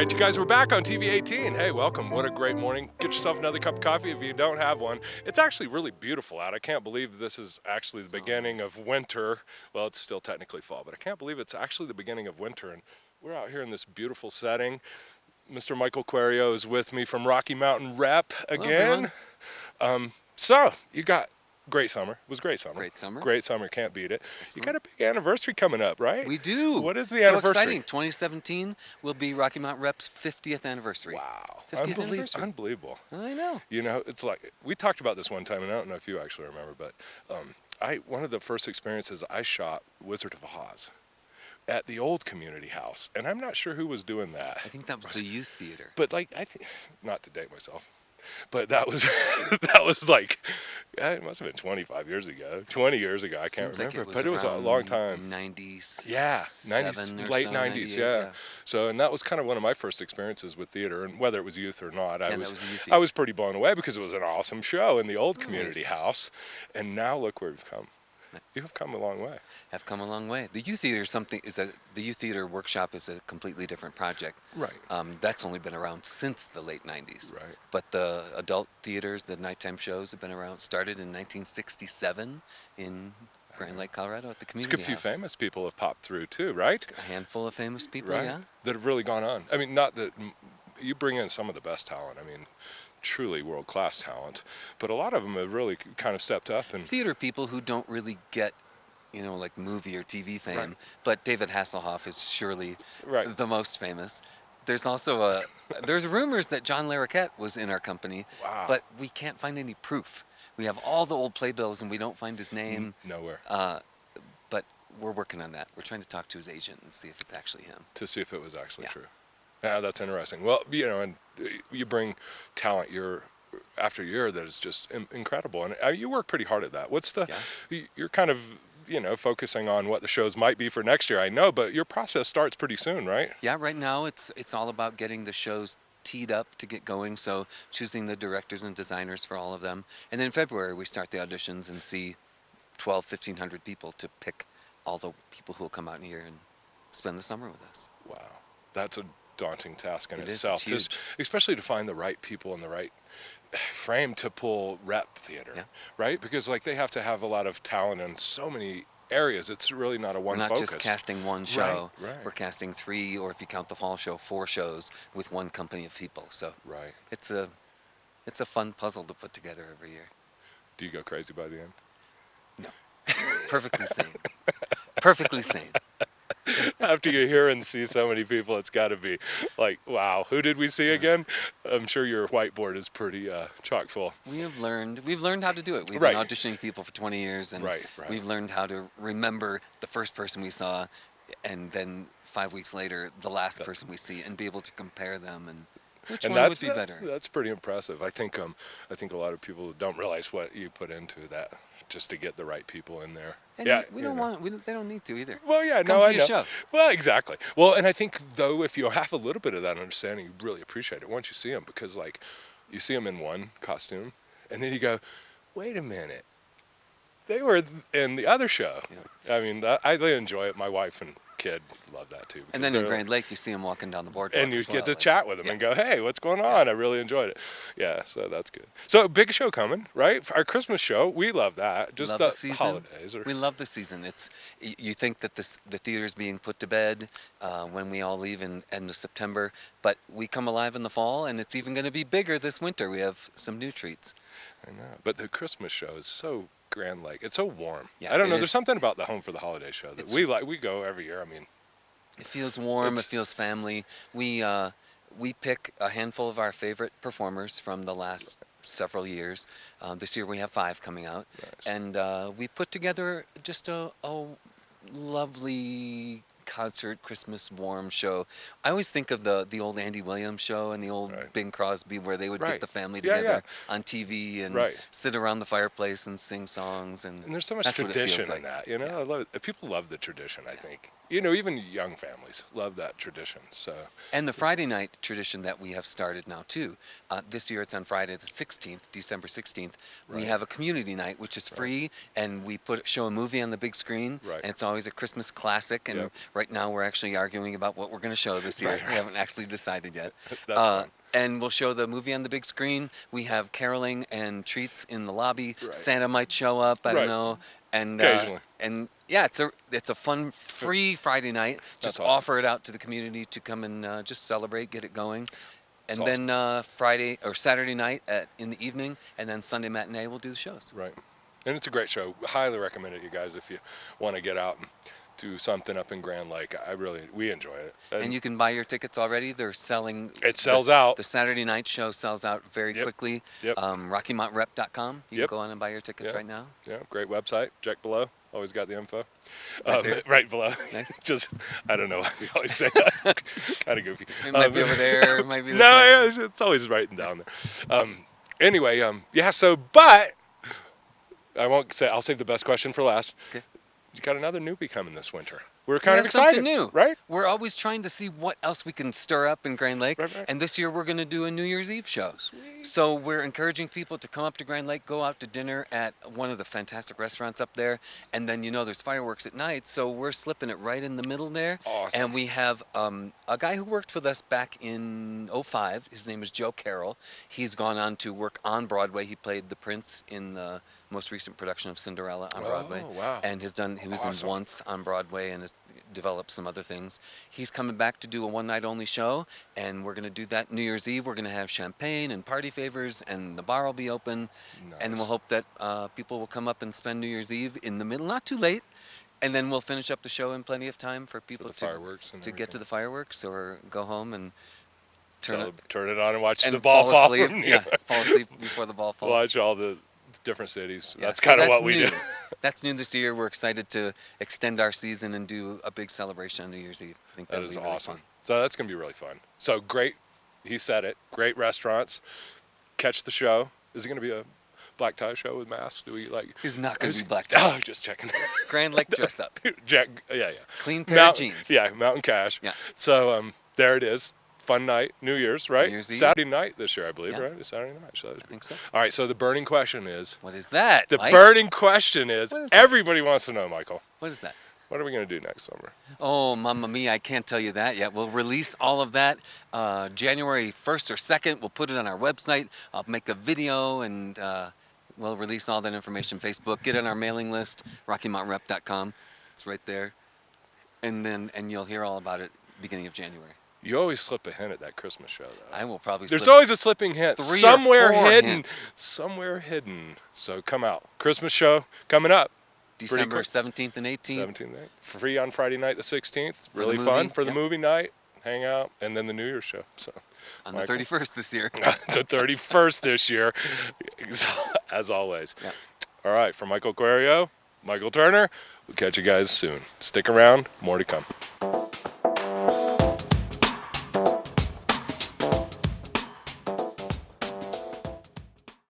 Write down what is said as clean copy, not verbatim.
right, you guys, we're back on TV 18. Hey, welcome. What a great morning. Get yourself another cup of coffee if you don't have one. It's actually really beautiful out. I can't believe this is actually the beginning of winter. Well, it's still technically fall, but I can't believe it's actually the beginning of winter. And we're out here in this beautiful setting. Mr. Michael Querio is with me from Rocky Mountain Rep again. So, you got great summer. It was great summer. Great summer. Great summer. Can't beat it. Excellent. You got a big anniversary coming up, right? We do. What is the so anniversary? Exciting. 2017 will be Rocky Mountain Rep's 50th anniversary. Wow. 50th anniversary. Unbelievable. I know. You know, it's like, we talked about this one time, and I don't know if you actually remember, but one of the first experiences I shot Wizard of Oz at the old community house, and I'm not sure who was doing that. I think that was the youth theater. But like, I think, not to date myself, but that was that was like, it must have been 25 years ago, 20 years ago. I can't remember, but it was a long time. 90s. Yeah, 90s, late 90s. Yeah. So, and that was kind of one of my first experiences with theater, and whether it was youth or not, I was pretty blown away because it was an awesome show in the old community house, and now look where we've come. You have come a long way. Have come a long way. The youth theater the youth theater workshop is a completely different project. Right. That's only been around since the late 90s. Right. But the adult theaters, the nighttime shows, have been around. Started in 1967 in Grand Lake, Colorado, at the community house. A few famous people have popped through too, right? A handful of famous people, right, yeah. That have really gone on. I mean, not that you bring in some of the best talent. I mean, truly world-class talent, but a lot of them have really kind of stepped up. And theater people who don't really get, you know, like movie or TV fame, right. But David Hasselhoff is surely right. the most famous. There's also there's rumors that John Larroquette was in our company, wow. But we can't find any proof. We have all the old playbills and we don't find his name. Nowhere. But we're working on that. We're trying to talk to his agent and see if it's actually him. To see if it was actually true. Yeah, that's interesting. Well, you know, and you bring talent year after year that is just incredible, and you work pretty hard at that. What's the? Yeah. You're kind of, you know, focusing on what the shows might be for next year. I know, but your process starts pretty soon, right? Yeah, right now it's all about getting the shows teed up to get going. So choosing the directors and designers for all of them, and then in February we start the auditions and see 1,500 people to pick all the people who will come out here and spend the summer with us. Wow, that's a daunting task in it itself, is, especially to find the right people in the right frame to pull rep theater, right? Because like they have to have a lot of talent in so many areas. It's really not a one focus. We're not just casting one show. Right. We're casting 3, or if you count the fall show, 4 shows with one company of people. So it's a fun puzzle to put together every year. Do you go crazy by the end? No. Perfectly sane. Perfectly sane. After you hear and see so many people, it's got to be like, wow, who did we see again? I'm sure your whiteboard is pretty chock full. We've learned how to do it. We've been auditioning people for 20 years, and we've learned how to remember the first person we saw, and then 5 weeks later, the last person we see, and be able to compare them and which one would be better. That's pretty impressive. I think a lot of people don't realize what you put into that just to get the right people in there. And they don't need to either. Well, yeah, no, I know. Show. Well, exactly. Well, and I think though, if you have a little bit of that understanding, you really appreciate it once you see them, because like, you see them in one costume, and then you go, wait a minute, they were in the other show. Yeah. I mean, I really enjoy it. My wife and kid love that too. And then in Grand Lake, you see them walking down the boardwalk, and you get to chat with them and go, "Hey, what's going on?" I really enjoyed it. Yeah, so that's good. So big show coming, right? Our Christmas show, we love that. Just the season. Holidays. We love the season. You think that the theater's being put to bed when we all leave in end of September, but we come alive in the fall, and it's even going to be bigger this winter. We have some new treats. I know, but the Christmas show is so Grand Lake. It's so warm. Yeah, I don't know. There's something about the Home for the Holiday show that we like. We go every year. I mean, it feels warm. It feels family. We pick a handful of our favorite performers from the last several years. This year we have 5 coming out, and we put together just a lovely concert, Christmas warm show. I always think of the old Andy Williams show and the old Bing Crosby, where they would get the family together on TV and sit around the fireplace and sing songs. And there's so much tradition in that, you know. I love it. People love the tradition, I think. You know, even young families love that tradition. So. And the Friday night tradition that we have started now too. This year it's on Friday the 16th, December 16th. We have a community night, which is free, and we show a movie on the big screen. And it's always a Christmas classic, and Right now, we're actually arguing about what we're going to show this year. Right. We haven't actually decided yet. That's fun. And we'll show the movie on the big screen. We have caroling and treats in the lobby. Right. Santa might show up. I don't Right. know. And Occasionally. and yeah, it's a fun, free Friday night. Just That's awesome. offer it out to the community to come and just celebrate, get it going. And That's then Friday or Saturday night in the evening, and then Sunday matinee we'll do the shows. Right. And it's a great show. Highly recommend it, you guys, if you want to get out and do something up in Grand Lake. We enjoy it. And you can buy your tickets already. They're selling. It sells out. The Saturday night show sells out very quickly. Yep. RockyMountainRep.com. You Yep. can go on and buy your tickets Yep. right now. Yeah, great website. Check below. Always got the info. Right there. Right below. Nice. Just, I don't know why we always say that. Kind of goofy. It might be over there. It might be the No, side. yeah, it's always writing down there. Anyway, yeah, so, but I won't say, I'll save the best question for last. Okay. You got another newbie coming this winter. We're We kind of have excited. something new, right? We're always trying to see what else we can stir up in Grand Lake. Right. And this year we're going to do a New Year's Eve show. Sweet. So we're encouraging people to come up to Grand Lake, go out to dinner at one of the fantastic restaurants up there, and then there's fireworks at night. So we're slipping it right in the middle there. Awesome. And we have a guy who worked with us back in '05. His name is Joe Carroll. He's gone on to work on Broadway. He played the Prince in the most recent production of Cinderella on Broadway. Oh, wow. And he was Awesome. in Once on Broadway and has developed some other things. He's coming back to do a one-night only show, and we're going to do that New Year's Eve. We're going to have champagne and party favors, and the bar will be open. And Nice. we'll hope that people will come up and spend New Year's Eve in the middle, not too late. And then we'll finish up the show in plenty of time for people the fireworks and to get to everything. the fireworks or go home and turn Turn it on and watch and the ball fall. asleep. from Yeah, fall asleep before the ball falls. Watch all the different cities. Yeah, That's so kind of what we new. do. That's new this year. We're excited to extend our season and do a big celebration on New Year's Eve. I think That that'll is be really awesome. fun. So that's going to be really fun. So great. He said it. Great restaurants. Catch the show. Is it going to be a black tie show with masks? Do we like? He's not going to be black Oh, tie. just checking. Grand Lake dress up. Jack, yeah. Clean pair of jeans. Yeah, Mountain Cash. Yeah. So there it is. Fun night, New Year's, right? New Year's Eve. Saturday night this year, I believe, Yeah. right? It's Saturday night. So I think so. all right. So the burning question is. What is that? The Mike? burning question is. What is that? Everybody wants to know, Michael. What is that? What are we going to do next summer? Oh, mamma mia, I can't tell you that yet. We'll release all of that January 1st or 2nd. We'll put it on our website. I'll make a video and we'll release all that information. Facebook, get on our mailing list, RockyMountainRep.com. It's right there. And you'll hear all about it beginning of January. You always slip a hint at that Christmas show, though. I will probably There's slip always a slipping hint 3 or somewhere 4 hidden. hints. Somewhere hidden. So come out. Christmas show coming up. December quick. 17th and 18th. 17th night. Free on Friday night the 16th. For Really the fun movie, for the yep. movie night. Hang out. And then the New Year's show. So On the Michael. 31st this year. the 31st this year, as always. Yeah. All right. For Michael Querio, Michael Turner, we'll catch you guys soon. Stick around. More to come.